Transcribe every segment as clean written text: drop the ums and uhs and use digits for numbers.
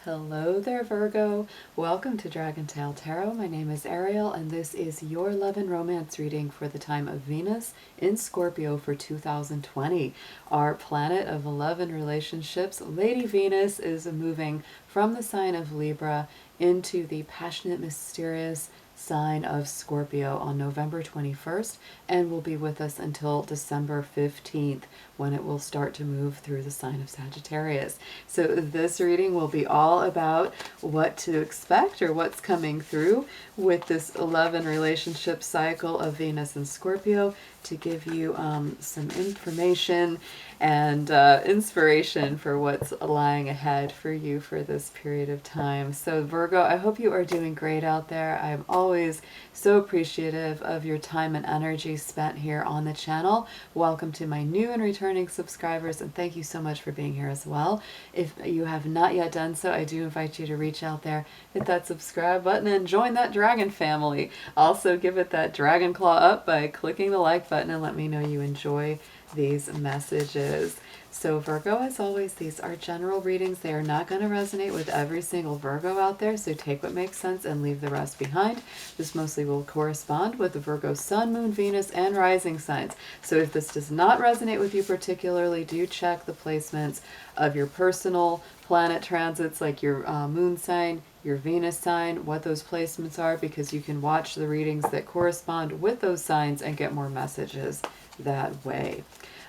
Hello there, Virgo. Welcome to DragonTaleTarot. My name is Ariel, and this is your love and romance reading for the time of Venus in Scorpio for 2020. Our planet of love and relationships, Lady Venus, is moving from the sign of Libra into the passionate, mysterious sign of Scorpio on November 21st and will be with us until December 15th when it will start to move through the sign of Sagittarius. So this reading will be all about what to expect or what's coming through with this love and relationship cycle of Venus and Scorpio to give you some information and inspiration for what's lying ahead for you for this period of time. So Virgo, I hope you are doing great out there. I'm always so appreciative of your time and energy spent here on the channel. Welcome to my new and returning subscribers, and thank you so much for being here as well. If you have not yet done so, I do invite you to reach out there, hit that subscribe button, and join that dragon family. Also give it that dragon claw up by clicking the like button and let me know you enjoy these messages. So Virgo, as always, these are general readings. They are not going to resonate with every single Virgo out there, so take what makes sense and leave the rest behind. This mostly will correspond with the Virgo Sun, Moon, Venus, and rising signs. So if this does not resonate with you particularly, do check the placements of your personal planet transits, like your moon sign, your Venus sign, what those placements are, because you can watch the readings that correspond with those signs and get more messages that way.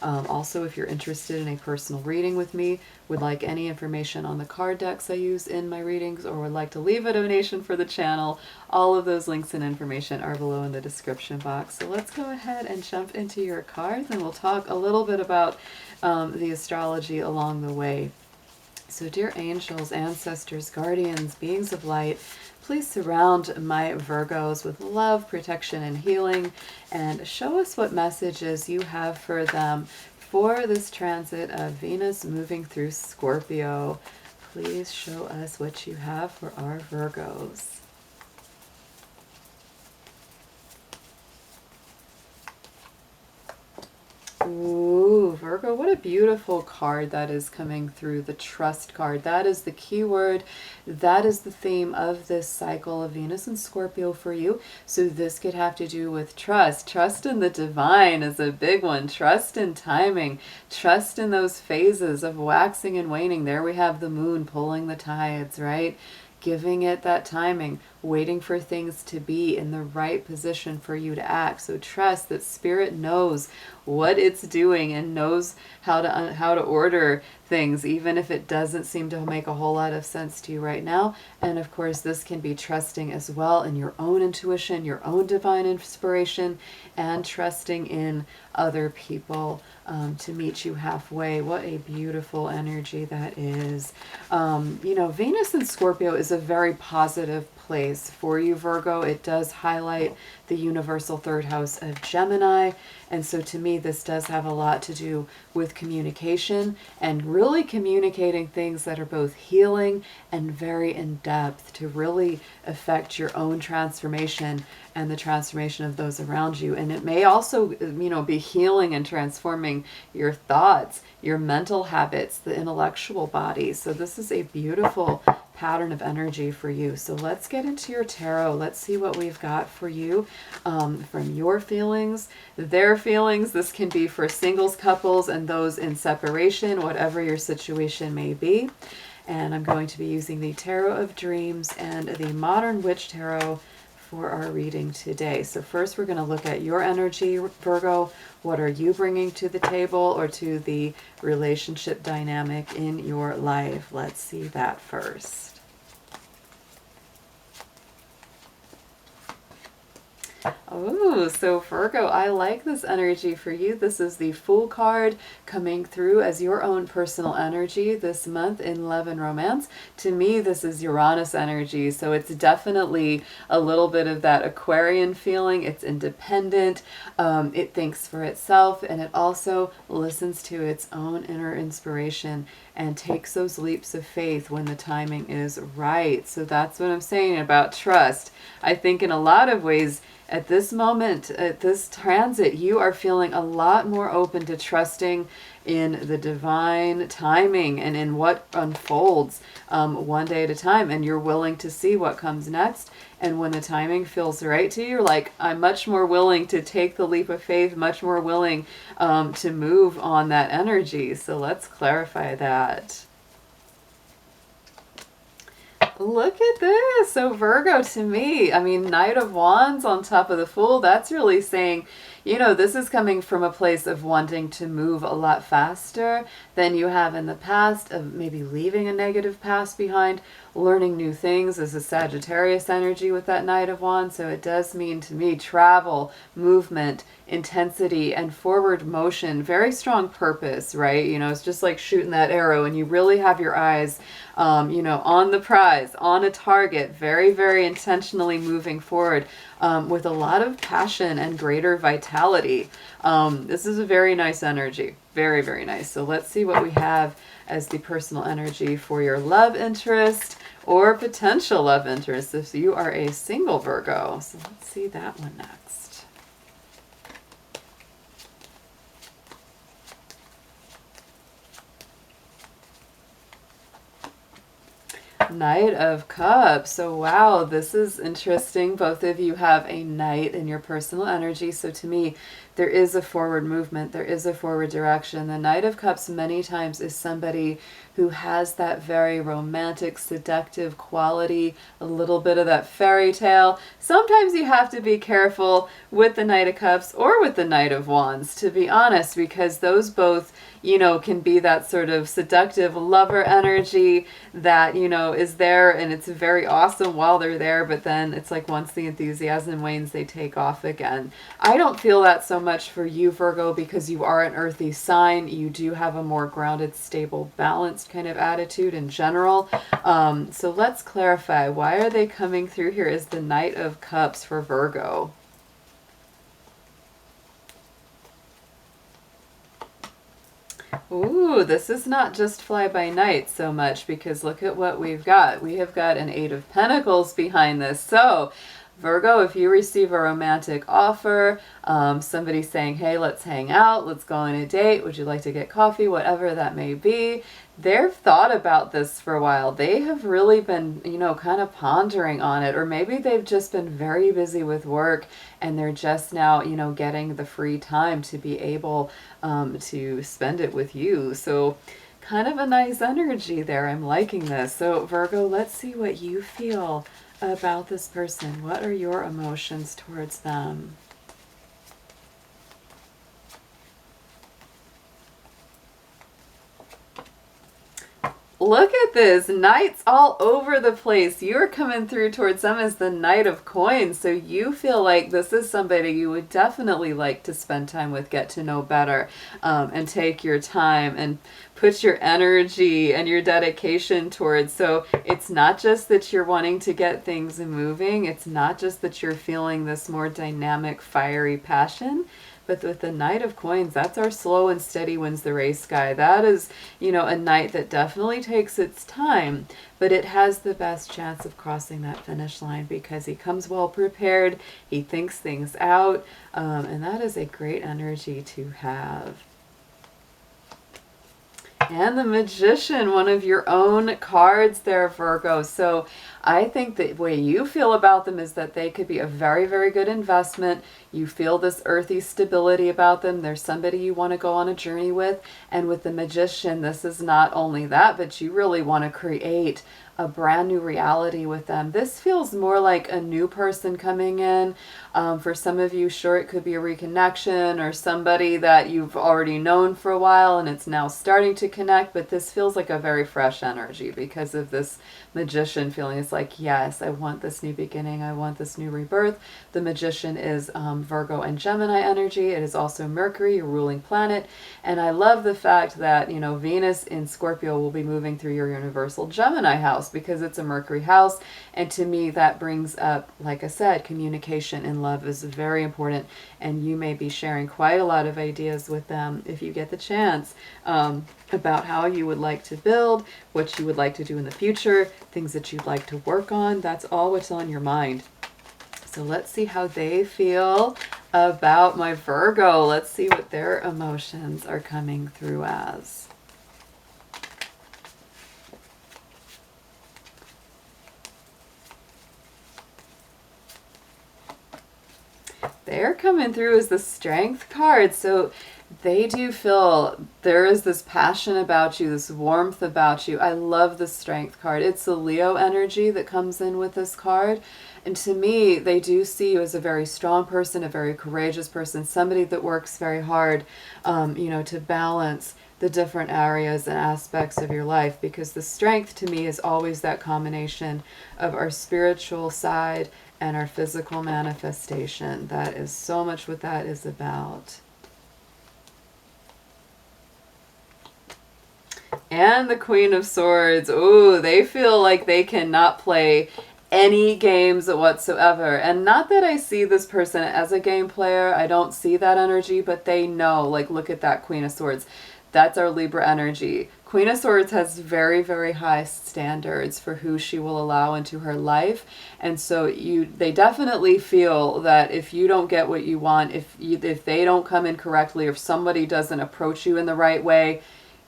Also, if you're interested in a personal reading with me, would like any information on the card decks I use in my readings, or would like to leave a donation for the channel, all of those links and information are below in the description box. So let's go ahead and jump into your cards, and we'll talk a little bit about the astrology along the way. So dear angels, ancestors, guardians, beings of light, please surround my Virgos with love, protection, and healing, and show us what messages you have for them for this transit of Venus moving through Scorpio. Please show us what you have for our Virgos. Ooh, Virgo, what a beautiful card that is coming through, the trust card. That is the key word. That is the theme of this cycle of Venus and Scorpio for you. So this could have to do with trust. Trust in the divine is a big one. Trust in timing. Trust in those phases of waxing and waning. There we have the moon pulling the tides, right? Giving it that timing, waiting for things to be in the right position for you to act. So trust that Spirit knows what it's doing and knows how to order things, even if it doesn't seem to make a whole lot of sense to you right now. And of course, this can be trusting as well in your own intuition, your own divine inspiration, and trusting in other people to meet you halfway. What a beautiful energy that is. You know, Venus in Scorpio is a very positive place for you, Virgo. It does highlight the universal third house of Gemini. And so to me, this does have a lot to do with communication and really communicating things that are both healing and very in depth to really affect your own transformation and the transformation of those around you. And it may also, you know, be healing and transforming your thoughts, your mental habits, the intellectual body. So this is a beautiful pattern of energy for you. So let's get into your tarot. Let's see what we've got for you from your feelings, their feelings. This can be for singles, couples, and those in separation, whatever your situation may be. And I'm going to be using the Tarot of Dreams and the Modern Witch Tarot for our reading today. So first we're going to look at your energy, Virgo. What are you bringing to the table or to the relationship dynamic in your life? Let's see that first. Oh, so Virgo, I like this energy for you. This is the Fool card coming through as your own personal energy this month in love and romance. To me, this is Uranus energy, so it's definitely a little bit of that Aquarian feeling. It's independent, it thinks for itself, and it also listens to its own inner inspiration and takes those leaps of faith when the timing is right. So that's what I'm saying about trust. I think in a lot of ways, at this moment, at this transit, you are feeling a lot more open to trusting in the divine timing and in what unfolds one day at a time. And you're willing to see what comes next. And when the timing feels right to you, you're like, I'm much more willing to take the leap of faith, much more willing to move on that energy. So let's clarify that. Look at this. So Virgo, to me, I mean, Knight of Wands on top of the Fool, that's really saying, you know, this is coming from a place of wanting to move a lot faster than you have in the past, of maybe leaving a negative past behind, learning new things. As a Sagittarius energy with that Knight of Wands. So it does mean to me travel, movement, intensity, and forward motion. Very strong purpose, right? You know, it's just like shooting that arrow and you really have your eyes, you know, on the prize, on a target, very, very intentionally moving forward with a lot of passion and greater vitality. This is a very nice energy. Very, very nice. So let's see what we have as the personal energy for your love interest or potential love interest if you are a single Virgo. So let's see that one next. Knight of Cups. So wow, this is interesting. Both of you have a Knight in your personal energy. So to me, there is a forward movement. There is a forward direction. The Knight of Cups many times is somebody who has that very romantic, seductive quality, a little bit of that fairy tale. Sometimes you have to be careful with the Knight of Cups or with the Knight of Wands, to be honest, because those both, you know, can be that sort of seductive lover energy that, you know, is there and it's very awesome while they're there, but then it's like once the enthusiasm wanes, they take off again. I don't feel that so much for you, Virgo, because you are an earthy sign. You do have a more grounded, stable, balanced kind of attitude in general. So let's clarify, why are they coming through here as the Knight of Cups for Virgo? Ooh, this is not just fly by night so much, because look at what we've got. We have got an Eight of Pentacles behind this. So Virgo, if you receive a romantic offer, somebody saying, hey, let's hang out, let's go on a date, would you like to get coffee, whatever that may be, they've thought about this for a while. They have really been, you know, kind of pondering on it, or maybe they've just been very busy with work and they're just now, you know, getting the free time to be able to spend it with you. So kind of a nice energy there. I'm liking this. So Virgo, let's see what you feel about this person. What are your emotions towards them? Look at this, Knights all over the place. You're coming through towards them as the Knight of Coins. So you feel like this is somebody you would definitely like to spend time with, get to know better, and take your time and put your energy and your dedication towards. So it's not just that you're wanting to get things moving. It's not just that you're feeling this more dynamic, fiery passion. But with the Knight of Coins, that's our slow and steady wins the race guy. That is, you know, a knight that definitely takes its time, but it has the best chance of crossing that finish line because he comes well prepared, he thinks things out, and that is a great energy to have. And the Magician, one of your own cards there, Virgo. So I think the way you feel about them is that they could be a very, very good investment. You feel this earthy stability about them. There's somebody you want to go on a journey with. And with the Magician, this is not only that, but you really want to create a brand new reality with them. This feels more like a new person coming in. For some of you, sure, it could be a reconnection or somebody that you've already known for a while and it's now starting to connect, but this feels like a very fresh energy because of this Magician feeling. It's like, yes, I want this new beginning. I want this new rebirth. The Magician is Virgo and Gemini energy. It is also Mercury, your ruling planet. And I love the fact that, you know, Venus in Scorpio will be moving through your universal Gemini house because it's a Mercury house. And to me, that brings up, like I said, communication and love is very important. And you may be sharing quite a lot of ideas with them if you get the chance about how you would like to build, what you would like to do in the future, things that you'd like to work on. That's all what's on your mind. So let's see how they feel about my Virgo. Let's see what their emotions are coming through as. They're coming through as the Strength card. So they do feel there is this passion about you, this warmth about you. I love the Strength card. It's the Leo energy that comes in with this card. And to me, they do see you as a very strong person, a very courageous person, somebody that works very hard, to balance the different areas and aspects of your life, because the Strength to me is always that combination of our spiritual side and our physical manifestation. That is so much what that is about. And the Queen of Swords. Ooh, they feel like they cannot play any games whatsoever. And not that I see this person as a game player. I don't see that energy, but they know, like, look at that Queen of Swords. That's our Libra energy. Queen of Swords has very, very high standards for who she will allow into her life. And so they definitely feel that if you don't get what you want, if they don't come in correctly, or if somebody doesn't approach you in the right way,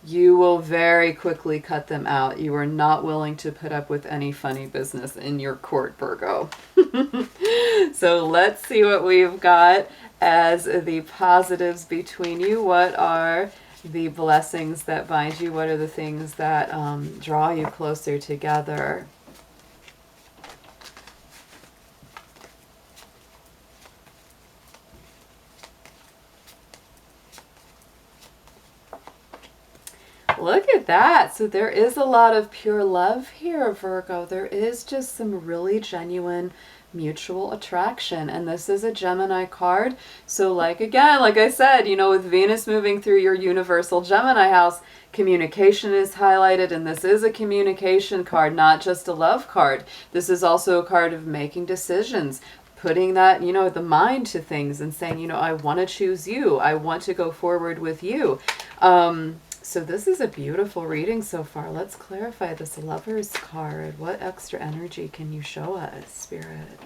you will very quickly cut them out. You are not willing to put up with any funny business in your court, Virgo. So let's see what we've got as the positives between you. What are the blessings that bind you? What are the things that draw you closer together? Look at that. So there is a lot of pure love here, Virgo. There is just some really genuine mutual attraction. And this is a Gemini card. So like I said, with Venus moving through your universal Gemini house, communication is highlighted. And this is a communication card, not just a love card. This is also a card of making decisions, putting that, the mind to things and saying, I want to choose you. I want to go forward with you. So this is a beautiful reading so far. Let's clarify this Lovers card. What extra energy can you show us, Spirit?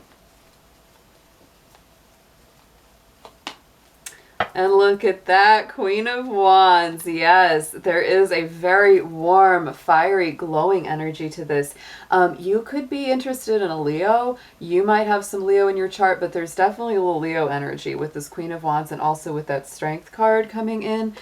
And look at that, Queen of Wands. Yes, there is a very warm, fiery, glowing energy to this. You could be interested in a Leo. You might have some Leo in your chart, but there's definitely a little Leo energy with this Queen of Wands, and also with that Strength card coming in.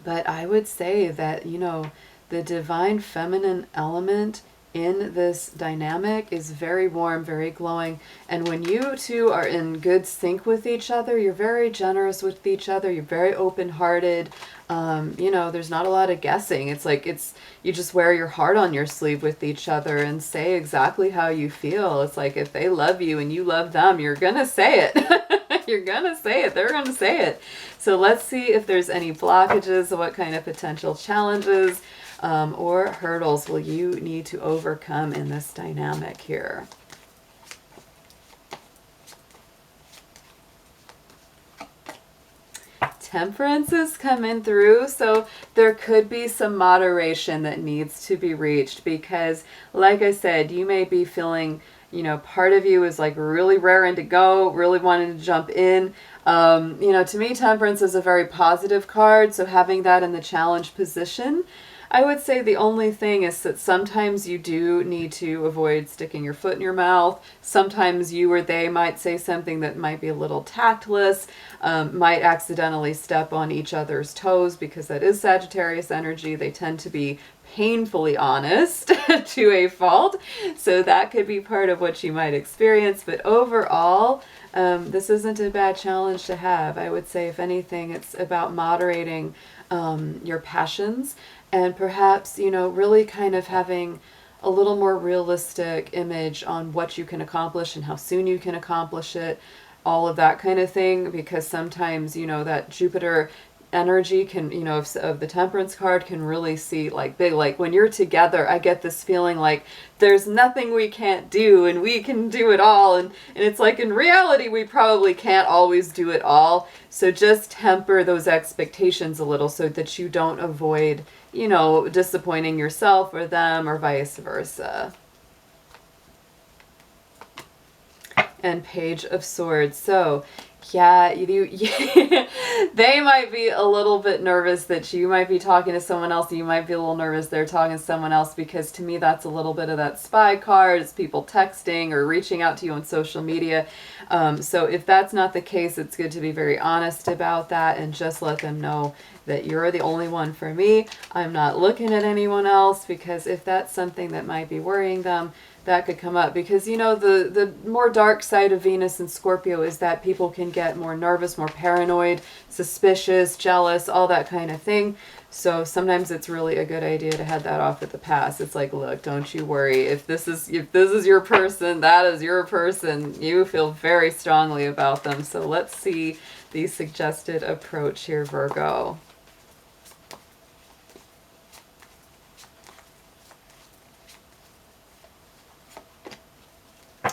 But I would say that, the divine feminine element in this dynamic is very warm, very glowing. And when you two are in good sync with each other, you're very generous with each other. You're very open-hearted. There's not a lot of guessing. It's like you just wear your heart on your sleeve with each other and say exactly how you feel. It's like if they love you and you love them, you're going to say it. You're going to say it. They're going to say it. So let's see if there's any blockages, what kind of potential challenges or hurdles will you need to overcome in this dynamic here. Temperance is coming through, so there could be some moderation that needs to be reached, because like I said, you may be feeling, part of you is like really raring to go, really wanting to jump in. To me, Temperance is a very positive card, so having that in the challenge position, I would say the only thing is that sometimes you do need to avoid sticking your foot in your mouth. Sometimes you or they might say something that might be a little tactless, might accidentally step on each other's toes, because that is Sagittarius energy. They tend to be painfully honest to a fault. So that could be part of what you might experience. But overall, this isn't a bad challenge to have. I would say, if anything, it's about moderating your passions, and perhaps, really kind of having a little more realistic image on what you can accomplish and how soon you can accomplish it, all of that kind of thing, because sometimes, that Jupiter energy can, of the Temperance card can really see like big, like when you're together, I get this feeling like there's nothing we can't do and we can do it all. And it's like, in reality, we probably can't always do it all. So just temper those expectations a little so that you don't avoid, disappointing yourself or them, or vice versa. and Page of Swords. So yeah, they might be a little bit nervous that you might be talking to someone else. You might be a little nervous they're talking to someone else, because to me that's a little bit of that spy card. It's people texting or reaching out to you on social media. So if that's not the case, it's good to be very honest about that and just let them know that you're the only one for me. I'm not looking at anyone else, because if that's something that might be worrying them, that could come up. Because, you know, the more dark side of Venus and Scorpio is that people can get more nervous, more paranoid, suspicious, jealous, all that kind of thing. So sometimes it's really a good idea to head that off at the pass. It's like, look, don't you worry. If this is your person, that is your person. You feel very strongly about them. So let's see the suggested approach here, Virgo.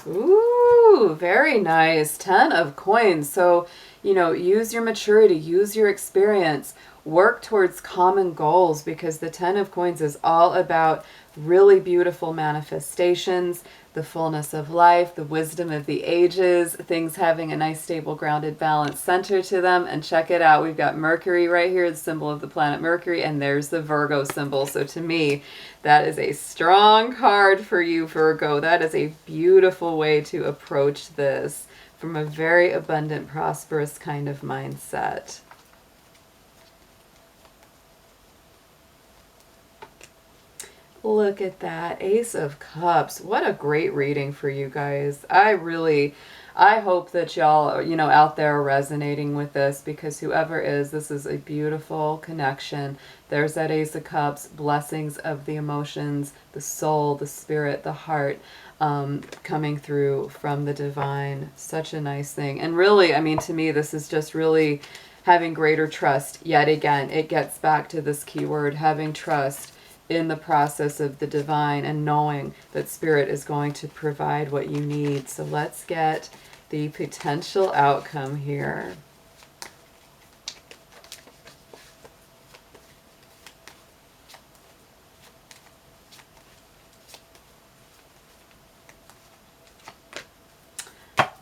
Ooh, very nice. 10 of coins. So, you know, use your maturity, use your experience, work towards common goals, because the 10 of coins is all about really beautiful manifestations, the fullness of life, the wisdom of the ages, things having a nice, stable, grounded, balanced center to them. And check it out. We've got Mercury right here, the symbol of the planet Mercury, and there's the Virgo symbol. So to me, that is a strong card for you, Virgo. That is a beautiful way to approach this from a very abundant, prosperous kind of mindset. Look at that. Ace of Cups. What a great reading for you guys. I hope that y'all, you know, out there are resonating with this, because whoever is, this is a beautiful connection. There's that Ace of Cups, blessings of the emotions, the soul, the spirit, the heart, coming through from the divine. Such a nice thing. And really, I mean, to me, this is just really having greater trust. Yet again, it gets back to this keyword, having trust in the process of the divine and knowing that spirit is going to provide what you need. So let's get the potential outcome here.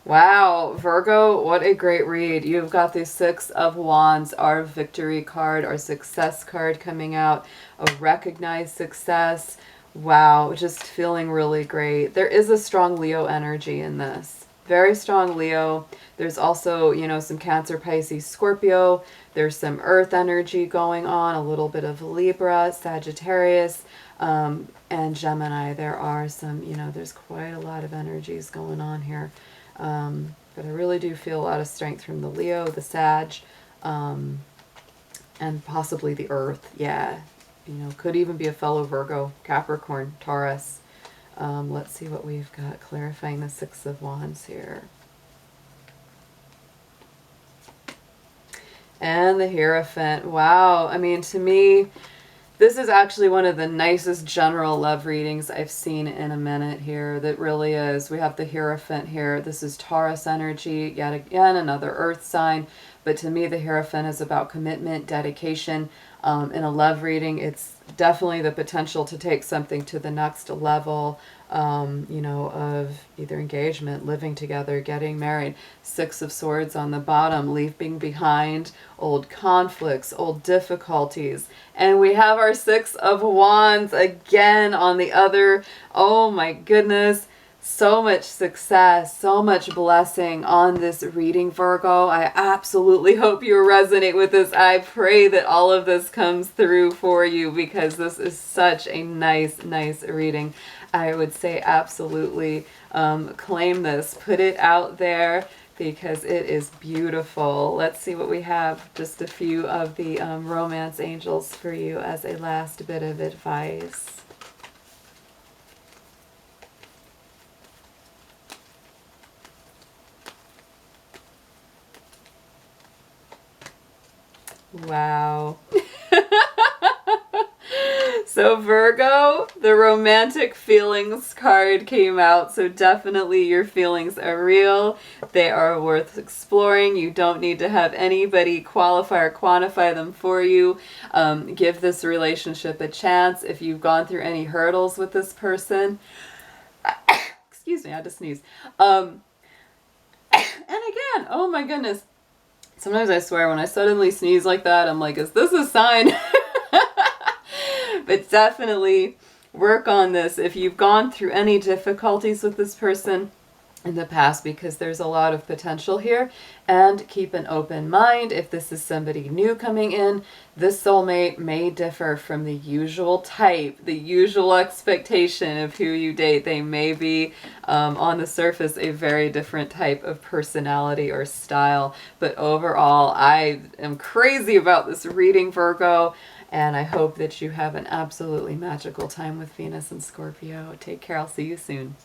Wow, Virgo, what a great read. You've got the Six of Wands, our victory card, our success card coming out, a recognized success. Wow, just feeling really great. There is a strong Leo energy in this. Very strong Leo. There's also, you know, some Cancer, Pisces, Scorpio. There's some Earth energy going on, a little bit of Libra, Sagittarius, and Gemini. There are some, you know, there's quite a lot of energies going on here. But I really do feel a lot of strength from the Leo, the Sag, and possibly the Earth. Yeah, you know, could even be a fellow Virgo, Capricorn, Taurus. Let's see what we've got clarifying the Six of Wands here. And the Hierophant. Wow. I mean, to me, this is actually one of the nicest general love readings I've seen in a minute here. That really is. We have the Hierophant here. This is Taurus energy, yet again, another earth sign. But to me, the Hierophant is about commitment, dedication. In a love reading, it's definitely the potential to take something to the next level, you know, of either engagement, living together, getting married. Six of Swords on the bottom, leaving behind old conflicts, old difficulties. And we have our Six of Wands again on the other. Oh my goodness. So much success, so much blessing on this reading, Virgo. I absolutely hope you resonate with this. I pray that all of this comes through for you, because this is such a nice, nice reading. I would say absolutely claim this. Put it out there, because it is beautiful. Let's see what we have. Just a few of the romance angels for you as a last bit of advice. Wow. So Virgo, the romantic feelings card came out. So definitely your feelings are real. They are worth exploring. You don't need to have anybody qualify or quantify them for you. Give this relationship a chance. If you've gone through any hurdles with this person, excuse me, I had to sneeze. man. Oh my goodness. Sometimes I swear when I suddenly sneeze like that, I'm like, is this a sign? But definitely work on this if you've gone through any difficulties with this person in the past, because there's a lot of potential here. And keep an open mind. If this is somebody new coming in, this soulmate may differ from the usual type, the usual expectation of who you date. They may be on the surface a very different type of personality or style, but overall I am crazy about this reading, Virgo, and I hope that you have an absolutely magical time with Venus and Scorpio. Take care. I'll see you soon.